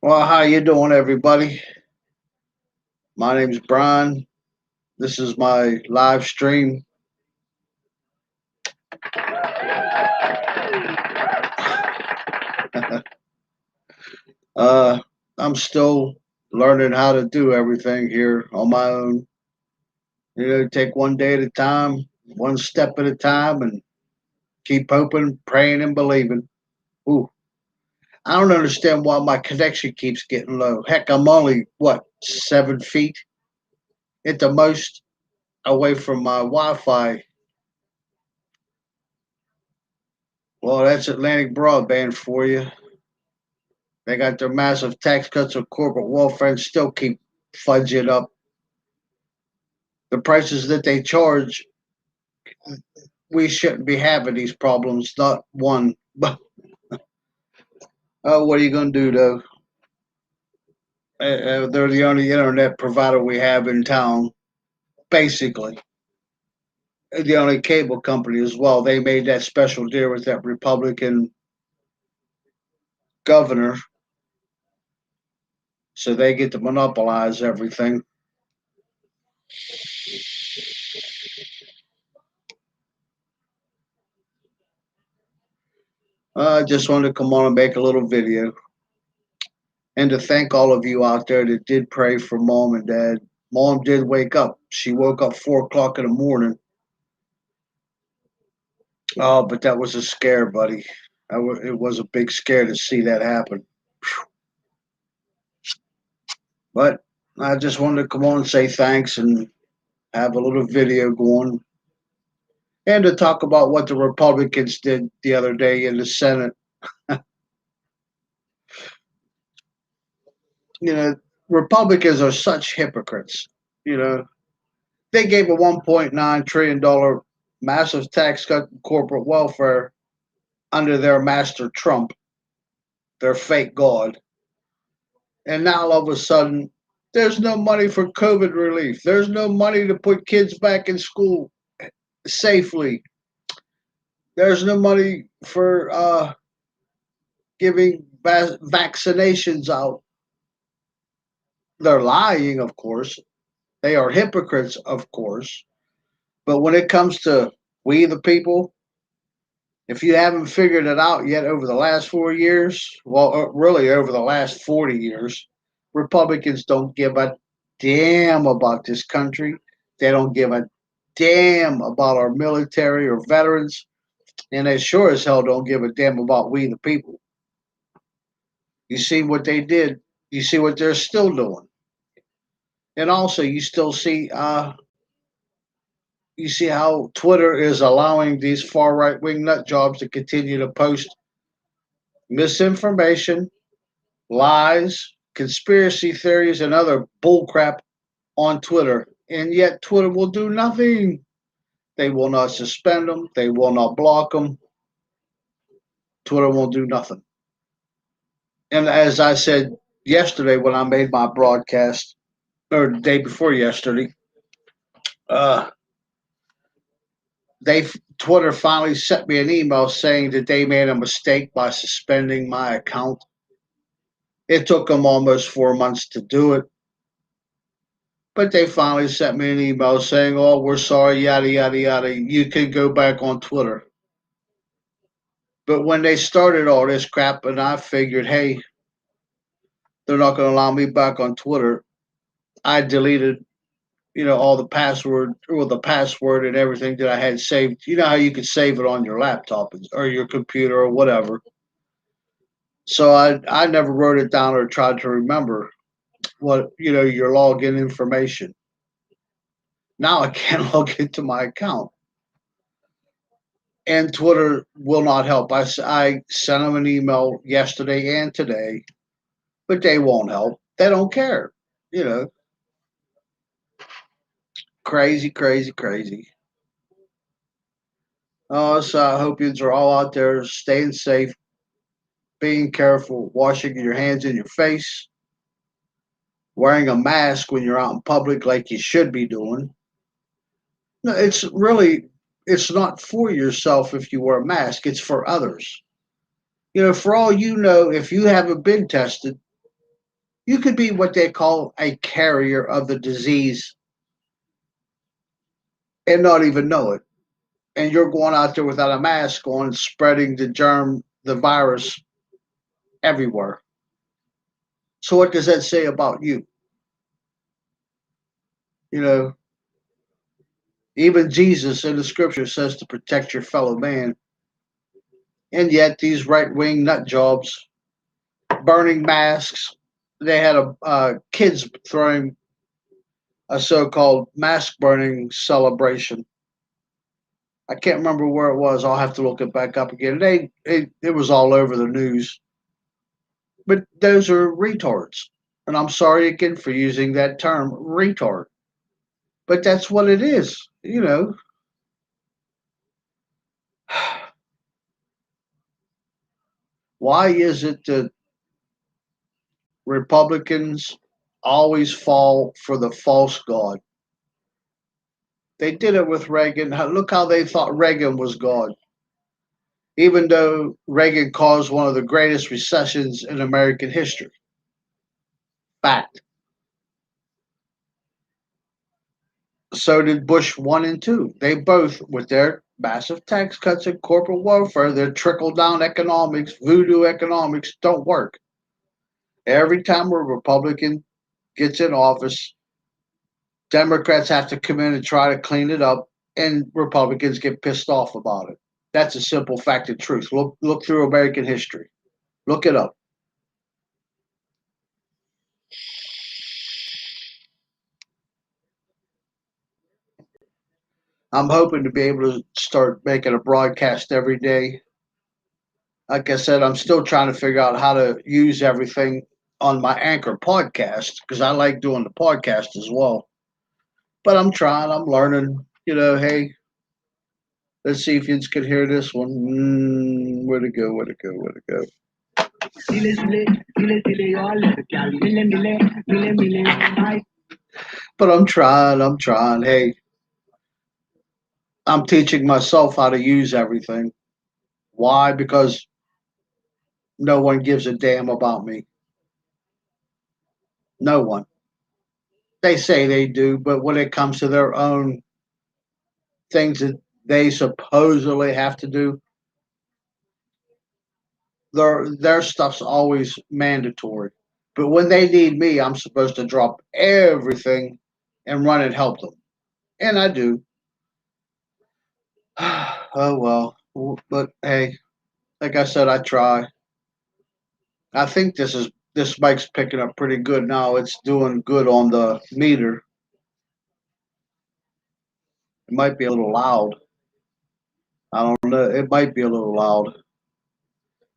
Well, how you doing, everybody? My name's Brian. This is my live stream. uh, I'm still learning how to do everything here on my own. Take one day at a time, one step at a time, and keep hoping, praying, and believing. Ooh, I don't understand why my connection keeps getting low. Heck, I'm only what 7 feet at the most away from my Wi-Fi. Well, that's Atlantic Broadband for you. They got their massive tax cuts on corporate welfare and still keep fudging up the prices that they charge. We shouldn't be having these problems. Not one, but what are you going to do though? They're the only internet provider we have in town, basically. The only cable company as well. They made that special deal with that Republican governor, so they get to monopolize everything. I just wanted to come on and make a little video and to thank all of you out there that did pray for mom and dad. Mom did wake up. She woke up 4 o'clock in the morning. Oh, but that was a scare, buddy. It was a big scare to see that happen. But I just wanted to come on and say thanks and have a little video going and to talk about what the Republicans did the other day in the Senate. You know, Republicans are such hypocrites. You know, they gave a $1.9 trillion massive tax cut in corporate welfare under their master Trump, their fake God. And now all of a sudden, there's no money for COVID relief. There's no money to put kids back in school safely. There's no money for giving vaccinations out. They're lying, of course. They are hypocrites, of course. But when it comes to we the people, if you haven't figured it out yet over the last 4 years, well, really over the last 40 years, Republicans don't give a damn about this country. They don't give a damn about our military or veterans. And they sure as hell don't give a damn about we the people. You see what they did. You see what they're still doing. And also, you see how Twitter is allowing these far right wing nut jobs to continue to post misinformation, lies, conspiracy theories, and other bullcrap on Twitter. And yet, Twitter will do nothing. They will not suspend them, they will not block them. Twitter won't do nothing. And as I said yesterday when I made my broadcast, or the day before yesterday, uh, they Twitter finally sent me an email saying that they made a mistake by suspending my account. It took them almost 4 months to do it. But they finally sent me an email saying, "Oh, we're sorry, yada, yada, yada. You can go back on Twitter." But when they started all this crap, and I figured, hey, they're not going to allow me back on Twitter, I deleted, all the password or the password and everything that I had saved. You know how you could save it on your laptop or your computer or whatever. So I never wrote it down or tried to remember your login information. Now I can't log into my account. And Twitter will not help. I sent them an email yesterday and today, but they won't help. They don't care. You know, crazy, crazy, crazy. So I hope you are all out there staying safe, being careful, washing your hands and your face, wearing a mask when you're out in public like you should be doing. No, it's not for yourself if you wear a mask, it's for others. For all you know, if you haven't been tested, You could be what they call a carrier of the disease and not even know it. And you're going out there without a mask on, spreading the germ, the virus everywhere. So what does that say about you? You know, even Jesus in the scripture says to protect your fellow man. And yet these right wing nut jobs burning masks. They had kids throwing a so-called mask burning celebration. I can't remember where it was. I'll have to look it back up again. It was all over the news. But those are retards. And I'm sorry again for using that term, retard. But that's what it is, you know. Why is it that Republicans always fall for the false god? They did it with Reagan. Look how they thought Reagan was God, even though Reagan caused one of the greatest recessions in American history. Fact. So did Bush 1 and 2. They both, with their massive tax cuts and corporate welfare, their trickle down economics, voodoo economics, don't work. Every time a Republican gets in office, Democrats have to come in and try to clean it up, and Republicans get pissed off about it. That's a simple fact of truth. Look through American history. Look it up. I'm hoping to be able to start making a broadcast every day. Like I said, I'm still trying to figure out how to use everything on my Anchor podcast because I like doing the podcast as well. But I'm trying, I'm learning. Hey, let's see if you can hear this one. Where'd it go? Where'd it go? Where'd it go? But I'm trying, I'm trying. Hey, I'm teaching myself how to use everything. Why? Because no one gives a damn about me. No one. They say they do, but when it comes to their own things that they supposedly have to do, their stuff's always mandatory. But when they need me, I'm supposed to drop everything and run and help them, and I do. Oh well, but hey, like I said, I try. I think this mic's picking up pretty good now. It's doing good on the meter. It might be a little loud. I don't know. It might be a little loud.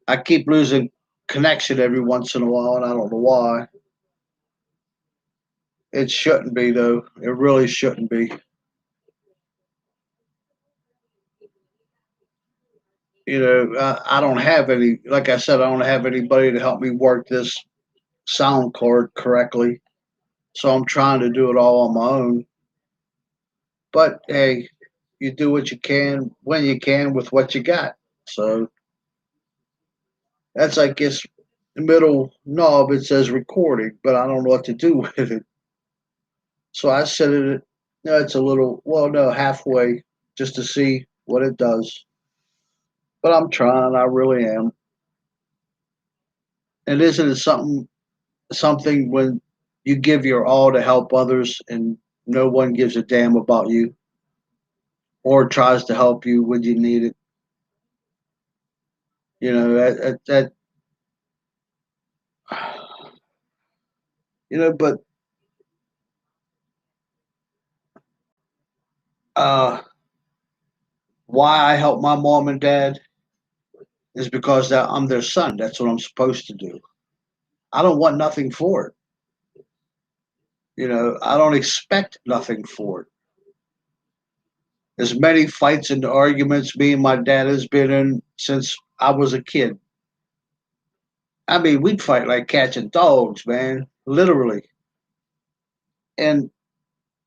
I keep losing connection every once in a while, and I don't know why. It shouldn't be, though. It really shouldn't be. I don't have any, like I said, I don't have anybody to help me work this sound card correctly. So I'm trying to do it all on my own. But hey, you do what you can when you can with what you got. So that's, I guess, the middle knob. It says recording, but I don't know what to do with it. So I set it, no, it's a little, well, no, halfway just to see what it does. But I'm trying, I really am. And isn't it something when you give your all to help others and no one gives a damn about you or tries to help you when you need it? You know, but uh, why I help my mom and dad is because I'm their son. That's what I'm supposed to do. I don't want nothing for it. I don't expect nothing for it. As many fights and arguments me and my dad has been in since I was a kid. I mean, we'd fight like cats and dogs, man, literally. And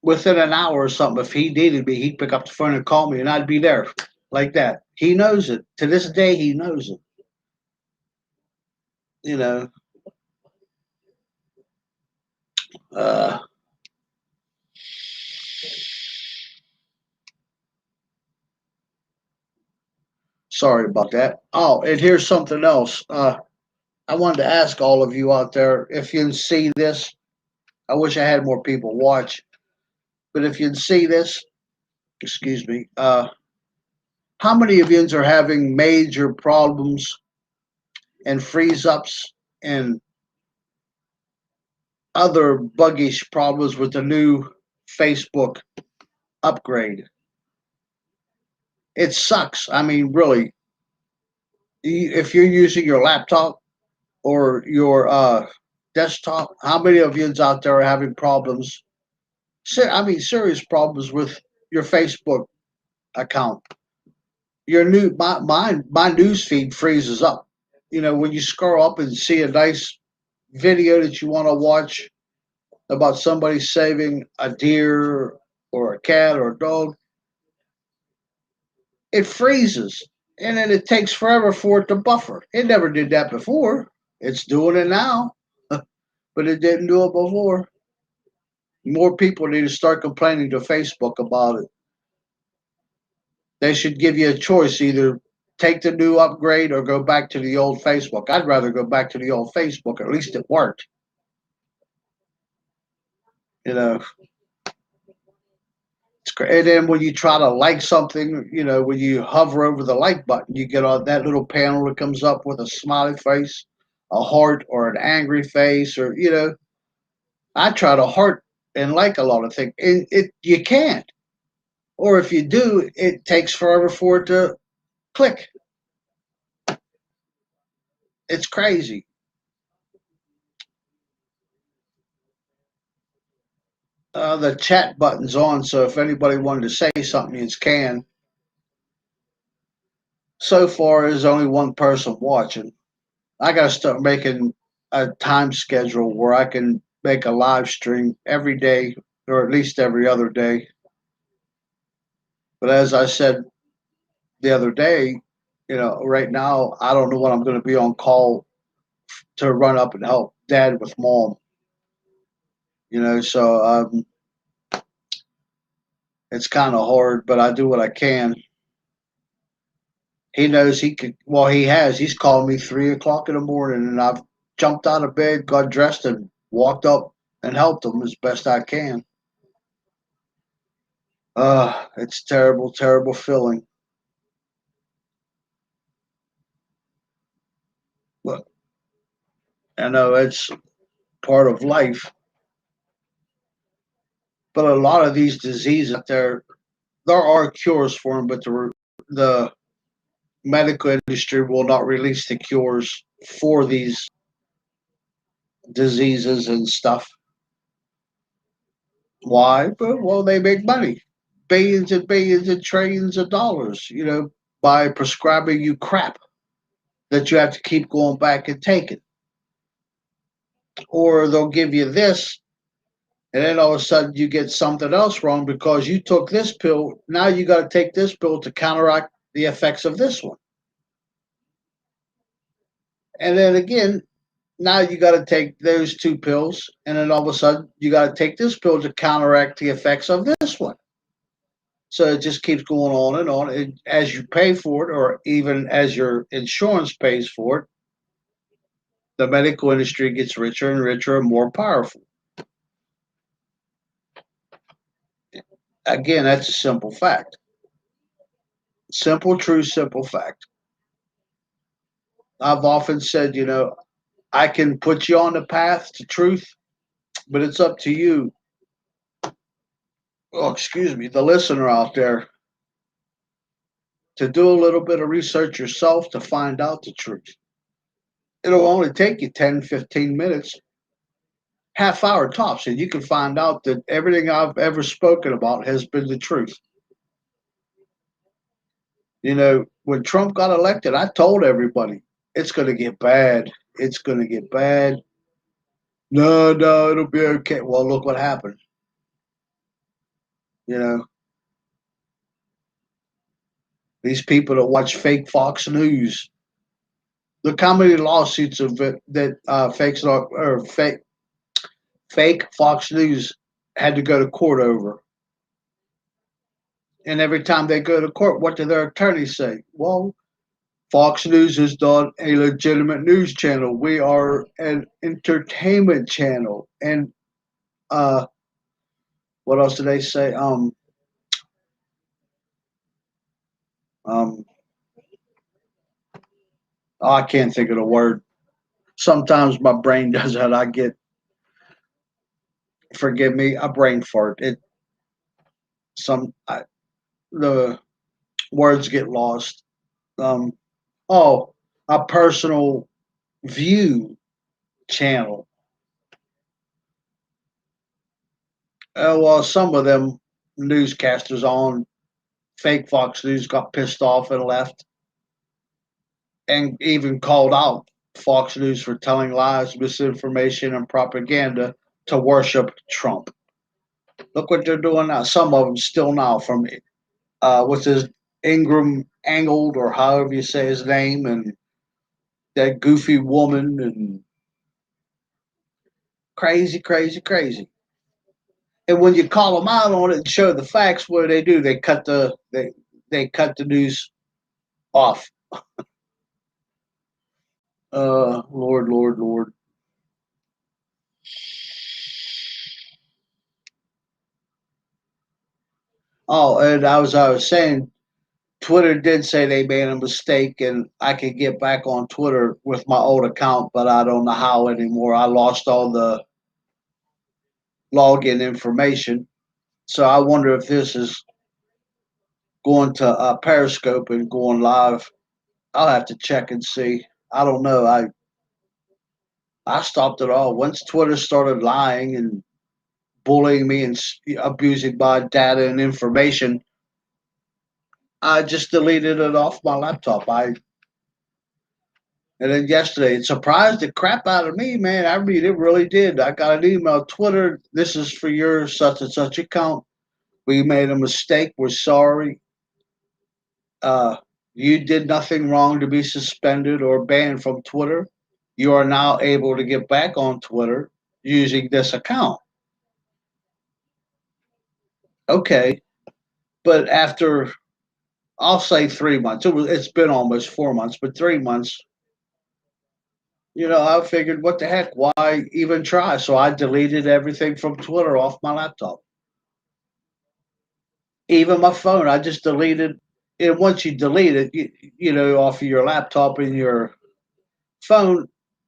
within an hour or something, if he needed me, he'd pick up the phone and call me, and I'd be there like that. He knows it. To this day, he knows it. You know, Uh, Sorry about that. Oh, and here's something else. I wanted to ask all of you out there if you can see this. I wish I had more people watch, but if you can see this, excuse me, how many of you are having major problems and freeze ups and other buggish problems with the new Facebook upgrade? It sucks. I mean, really, if you're using your laptop or your desktop, how many of you out there are having problems? I mean, serious problems with your Facebook account. Your my news feed freezes up. You know, when you scroll up and see a nice video that you want to watch about somebody saving a deer or a cat or a dog, it freezes. And then it takes forever for it to buffer. It never did that before. It's doing it now, but it didn't do it before. More people need to start complaining to Facebook about it. They should give you a choice, either take the new upgrade or go back to the old Facebook. I'd rather go back to the old Facebook. At least it worked. You know, it's great. And then when you try to like something, you know, when you hover over the like button, you get on that little panel that comes up with a smiley face, a heart, or an angry face, or you know, I try to heart and like a lot of things. It you can't, or if you do, it takes forever for it to click. It's crazy. The chat button's on, so if anybody wanted to say something, you can. So far, there's only one person watching. I got to start making a time schedule where I can make a live stream every day or at least every other day. But as I said the other day, you know, right now, I don't know when I'm going to be on call to run up and help dad with mom. You know, so it's kind of hard, but I do what I can. He knows he could. Well, he has. He's called me 3 o'clock in the morning, and I've jumped out of bed, got dressed, and walked up and helped him as best I can. It's terrible, terrible feeling. But I know it's part of life. But a lot of these diseases out there are cures for them, but the medical industry will not release the cures for these diseases and stuff. Why? Well, they make money, billions and billions and trillions of dollars, you know, by prescribing you crap that you have to keep going back and taking. Or they'll give you this, and then all of a sudden you get something else wrong because you took this pill. Now you got to take this pill to counteract the effects of this one. And then again, now you got to take those two pills, and then all of a sudden you got to take this pill to counteract the effects of this one. So it just keeps going on and on. And as you pay for it, or even as your insurance pays for it, the medical industry gets richer and richer and more powerful. Again, that's a simple fact. Simple, true, simple fact. I've often said, you know, I can put you on the path to truth, but it's up to you. Oh, excuse me, the listener out there, to do a little bit of research yourself to find out the truth. It'll only take you 10, 15 minutes, half hour tops, and you can find out that everything I've ever spoken about has been the truth. You know, when Trump got elected, I told everybody it's going to get bad. It's going to get bad. No, no, it'll be okay. Well, look what happened. You know, these people that watch fake Fox News, look how many lawsuits of it that fakes or Fake Fox News had to go to court over. And every time they go to court, what do their attorneys say? Well, Fox News is not a legitimate news channel. We are an entertainment channel. And what else do they say? Um, oh, I can't think of the word. Sometimes my brain does that. I get, forgive me, a brain fart. It some I, the words get lost. Um, oh, a personal view channel. Well, some of them newscasters on fake Fox News got pissed off and left, and even called out Fox News for telling lies, misinformation, and propaganda to worship Trump. Look what they're doing now. Some of them still now from what's his Ingram Angled or however you say his name, and that goofy woman, and crazy, crazy, crazy. And when you call them out on it and show the facts, what do? They cut the news off. Lord, Lord, Lord. Oh, and I was saying, Twitter did say they made a mistake, and I could get back on Twitter with my old account, but I don't know how anymore. I lost all the login information, so I wonder if this is going to Periscope and going live. I'll have to check and see. I don't know. I stopped it all once Twitter started lying and bullying me and abusing my data and information. I just deleted it off my laptop. I And then yesterday, it surprised the crap out of me, man. I mean, it really did. I got an email, Twitter. This is for your such and such account. We made a mistake. We're sorry. Uh, you did nothing wrong to be suspended or banned from Twitter. You are now able to get back on Twitter using this account. Okay, but after I'll say 3 months, it's been almost 4 months, but 3 months. I figured, what the heck? Why even try? So I deleted everything from Twitter off my laptop. Even my phone, I just deleted it. Once you delete it, off of your laptop and your phone,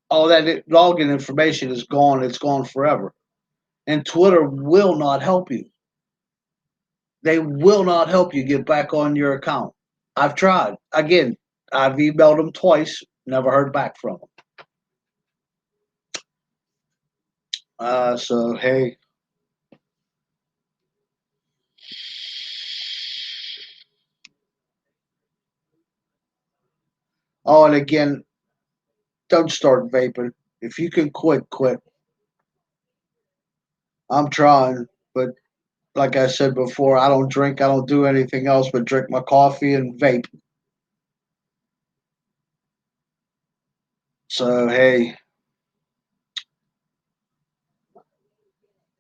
all that login information is gone. It's gone forever. And Twitter will not help you. They will not help you get back on your account. I've tried. Again, I've emailed them twice, never heard back from them. So, hey. Oh, and again, don't start vaping. If you can quit, quit. I'm trying, but like I said before, I don't drink. I don't do anything else but drink my coffee and vape. So hey,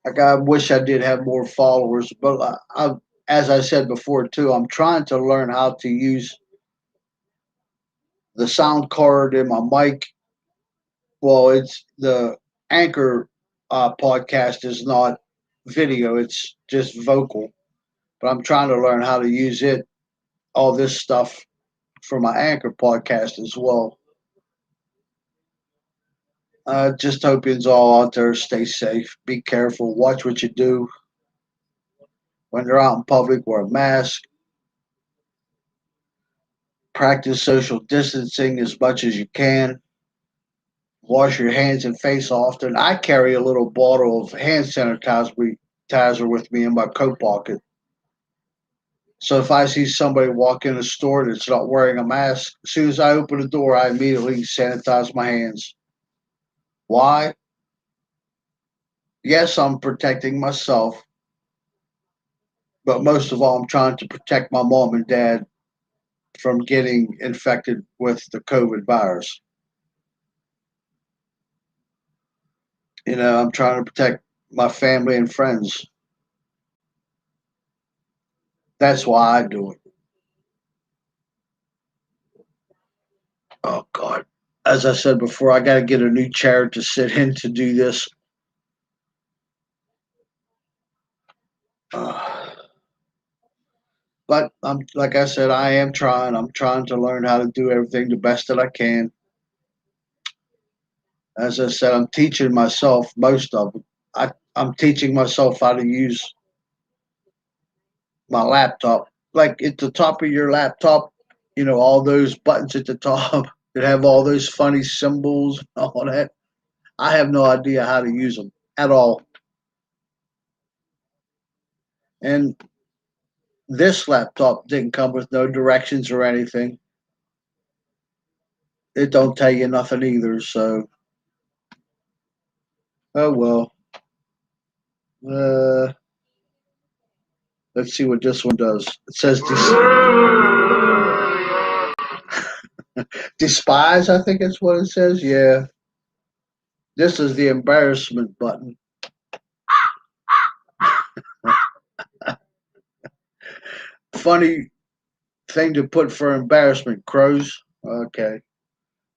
I wish I did have more followers, but as I said before too, I'm trying to learn how to use the sound card in my mic. Well, it's the Anchor podcast is not video; it's just vocal. But I'm trying to learn how to use it, all this stuff for my Anchor podcast as well. Just hope you all out there stay safe, be careful, watch what you do. When you're out in public, wear a mask, practice social distancing as much as you can, wash your hands and face often. I carry a little bottle of hand sanitizer with me in my coat pocket. So if I see somebody walk in a store that's not wearing a mask, as soon as I open the door, I immediately sanitize my hands. Why? Yes, I'm protecting myself, but most of all, I'm trying to protect my mom and dad from getting infected with the COVID virus. I'm trying to protect my family and friends. That's why I do it. Oh God. As I said before, I got to get a new chair to sit in to do this. Uh, but I'm like I said, I am trying. I'm trying to learn how to do everything the best that I can. As I said, I'm teaching myself most of it. I'm teaching myself how to use my laptop. Like at the top of your laptop, all those buttons at the top that have all those funny symbols and all that. I have no idea how to use them at all. And this laptop didn't come with no directions or anything. It don't tell you nothing either. So, oh well. Uh, let's see what this one does. It says despise. I think that's what it says. Yeah, this is the embarrassment button. Funny thing to put for embarrassment, crows. Okay,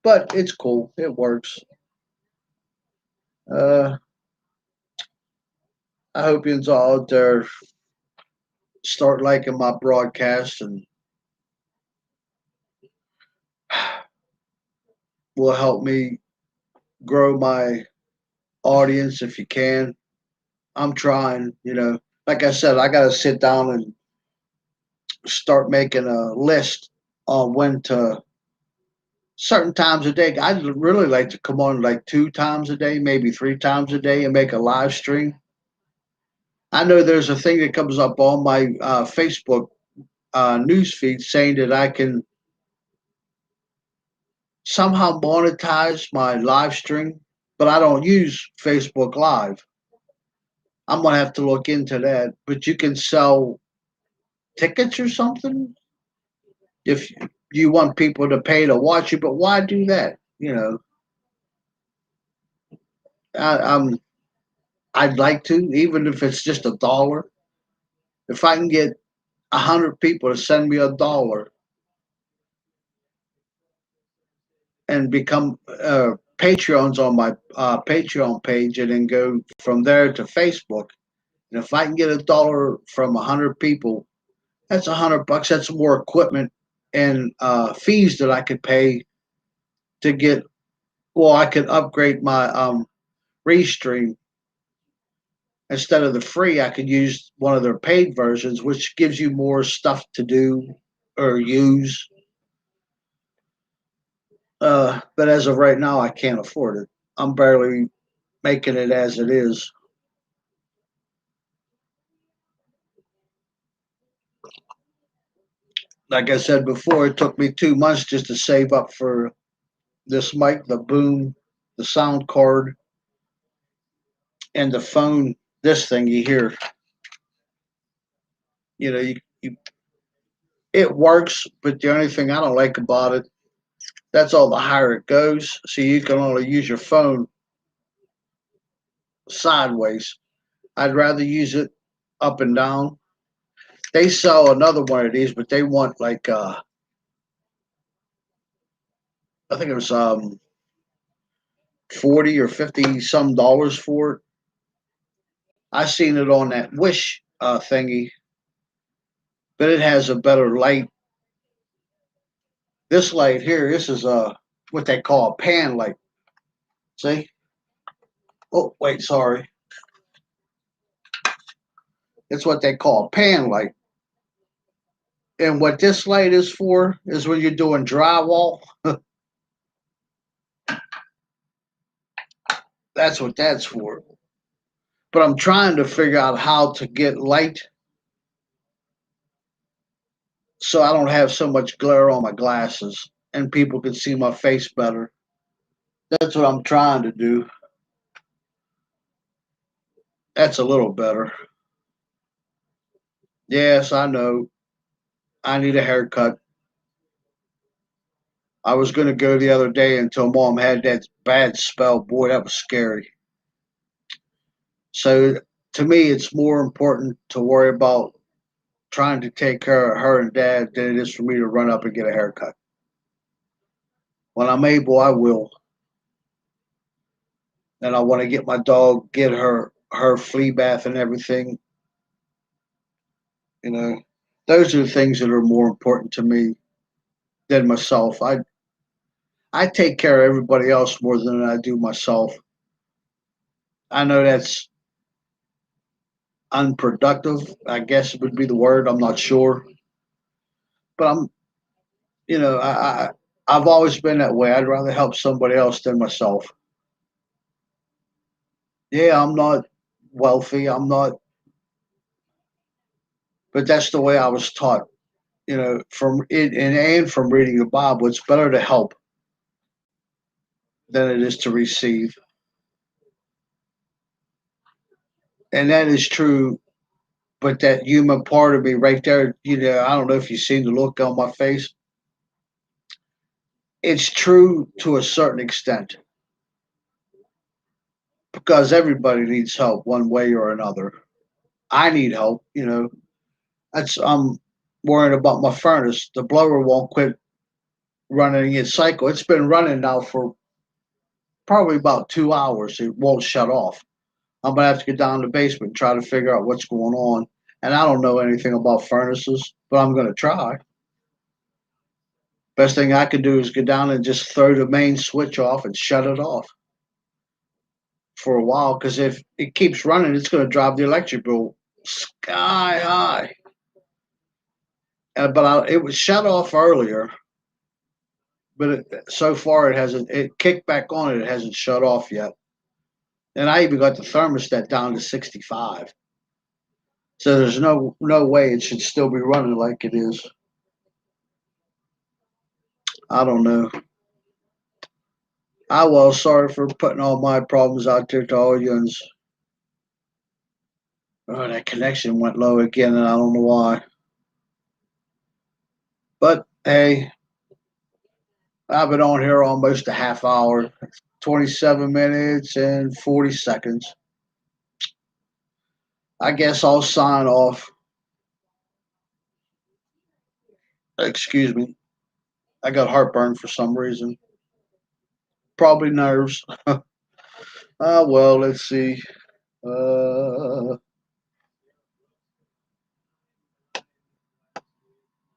but it's cool. It works. Uh, I hope you all out there start liking my broadcast and will help me grow my audience if you can. I'm trying. Like I said, I got to sit down and start making a list on when to certain times a day. I'd really like to come on like 2 times a day, maybe 3 times a day, and make a live stream. I know there's a thing that comes up on my Facebook news feed saying that I can somehow monetize my live stream, but I don't use Facebook Live. I'm gonna have to look into that. But you can sell tickets or something if you want people to pay to watch you. But why do that? I, I'm I'd like to, even if it's just $1. If I can get 100 people to send me $1 and become Patreons on my Patreon page, and then go from there to Facebook. And if I can get $1 from 100 people, that's $100. That's more equipment and fees that I could pay to get. Well, I could upgrade my Restream. Instead of the free, I could use one of their paid versions, which gives you more stuff to do or use. But as of right now, I can't afford it. I'm barely making it as it is. Like I said before, it took me 2 months just to save up for this mic, the boom, the sound card, and the phone. This thing you hear, it works, but the only thing I don't like about it, that's all the higher it goes. So you can only use your phone sideways. I'd rather use it up and down. They sell another one of these, but they want like I think it was 40 or 50 some dollars for it. I seen it on that Wish thingy, but it has a better light. This light here, this is what they call a pan light. See? Oh wait, sorry. It's what they call a pan light. And what this light is for is when you're doing drywall. That's what that's for. But I'm trying to figure out how to get light so I don't have so much glare on my glasses and people can see my face better. That's what I'm trying to do. That's a little better. Yes, I know. I need a haircut. I was going to go the other day until mom had that bad spell. Boy, that was scary. So to me, it's more important to worry about trying to take care of her and dad than it is for me to run up and get a haircut. When I'm able, I will. And I want to get my dog, get her flea bath and everything. You know, those are the things that are more important to me than myself. I take care of everybody else more than I do myself. I know that's unproductive, I guess would be the word. I'm not sure, but you know, I've always been that way. I'd rather help somebody else than myself. Yeah, I'm not wealthy. I'm not, but that's the way I was taught. You know, from it and from reading the Bible, it's better to help than it is to receive, and that is true. But that human part of me right there, you know, I don't know if you've seen the look on my face. It's true to a certain extent because everybody needs help one way or another. I need help, you know. That's I'm worrying about my furnace. The blower won't quit running its cycle. It's been running now for probably about 2 hours. It won't shut off. I'm gonna have to get down to the basement and try to figure out what's going on. And I don't know anything about furnaces, but I'm gonna try. Best thing I could do is get down and just throw the main switch off and shut it off for a while. Because if it keeps running, it's gonna drive the electric bill sky high. It was shut off earlier, but so far it hasn't. It kicked back on. It hasn't shut off yet. And I even got the thermostat down to 65. So there's no way it should still be running like it is. I don't know. I well, sorry for putting all my problems out there to all yous. Oh, that connection went low again, and I don't know why. But hey, I've been on here almost a half hour, 27 minutes and 40 seconds. I guess I'll sign off. Excuse me. I got heartburn for some reason. Probably nerves. Well, let's see. Uh,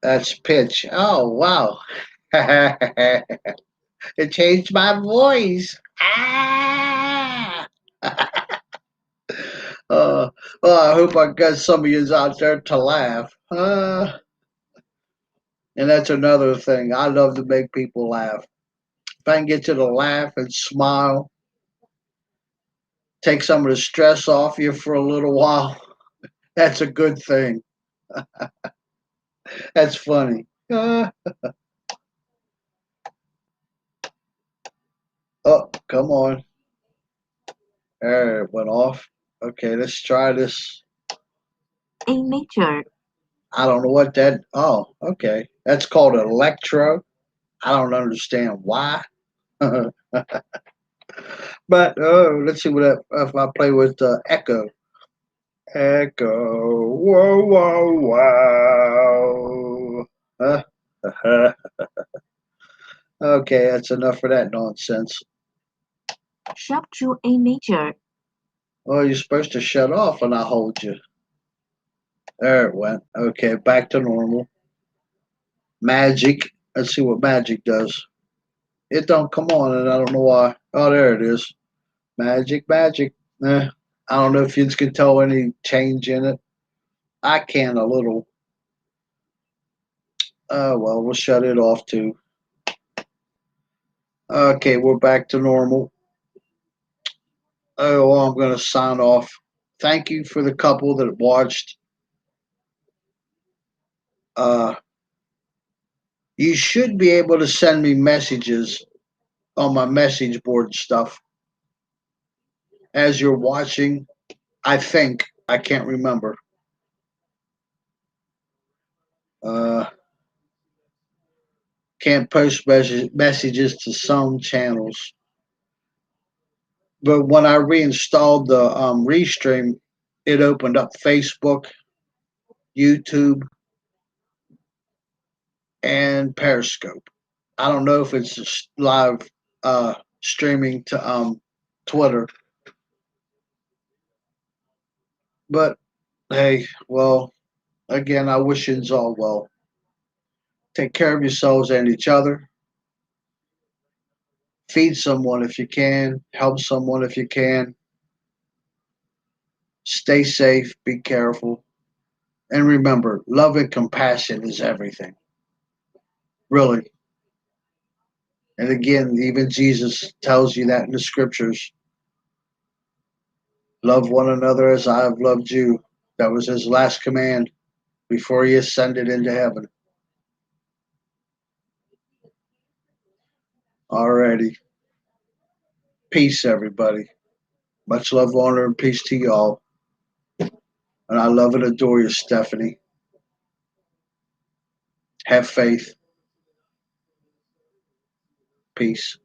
that's pitch. Oh, wow. It changed my voice. Ah! Well, I hope I got some of you out there to laugh. And that's another thing. I love to make people laugh. If I can get you to laugh and smile, take some of the stress off you for a little while, that's a good thing. That's funny. Oh, come on. There, it went off. Okay, let's try this. A major. I don't know what that. Oh, okay. That's called electro. I don't understand why. But oh, let's see if I play with echo. Echo. Whoa, whoa, wow. Okay, that's enough of that nonsense. Sharp to A major. Oh, you're supposed to shut off when I hold you. There it went. Okay, back to normal. Magic. Let's see what magic does. It don't come on, and I don't know why. Oh, there it is. Magic, magic. I don't know if you can tell any change in it. I can a little. Well, we'll shut it off too. Okay, we're back to normal. Oh, well, I'm going to sign off. Thank you for the couple that watched. Uh, you should be able to send me messages on my message board and stuff as you're watching. I think. I can't remember. Uh, can't post messages to some channels. But when I reinstalled the Restream, it opened up Facebook, YouTube, and Periscope. I don't know if it's just live streaming to Twitter, but hey, well, again, I wish yous all well. Take care of yourselves and each other. Feed someone if you can. Help someone if you can. Stay safe. Be careful. And remember, love and compassion is everything. Really. And again, even Jesus tells you that in the scriptures. Love one another as I have loved you. That was his last command before he ascended into heaven. Alrighty. Peace, everybody. Much love, honor, and peace to y'all. And I love and adore you, Stephanie. Have faith. Peace.